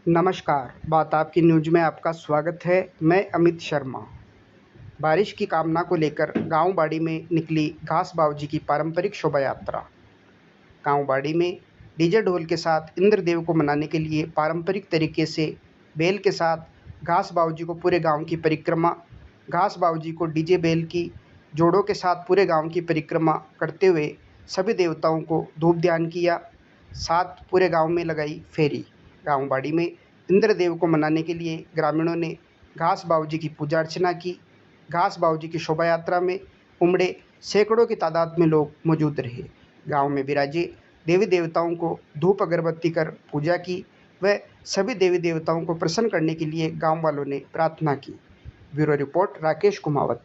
नमस्कार, बात आपकी न्यूज़ में आपका स्वागत है। मैं अमित शर्मा। बारिश की कामना को लेकर गाँव बाड़ी में निकली घास बावजी की पारंपरिक शोभा यात्रा। गाँव बाड़ी में डीजे ढोल के साथ इंद्रदेव को मनाने के लिए पारंपरिक तरीके से बैल के साथ घास बावजी को पूरे गाँव की परिक्रमा, घास बावजी को डीजे बैल की जोड़ों के साथ पूरे गाँव की परिक्रमा करते हुए सभी देवताओं को धूप ध्यान किया, साथ पूरे गाँव में लगाई फेरी। गाँव बाड़ी में इंद्रदेव को मनाने के लिए ग्रामीणों ने घास बावजी की पूजा अर्चना की। घास बावजी की शोभा यात्रा में उमड़े सैकड़ों की तादाद में लोग मौजूद रहे। गांव में विराजे देवी देवताओं को धूप अगरबत्ती कर पूजा की व सभी देवी देवताओं को प्रसन्न करने के लिए गांव वालों ने प्रार्थना की। Bureau report Rakesh Kumawat.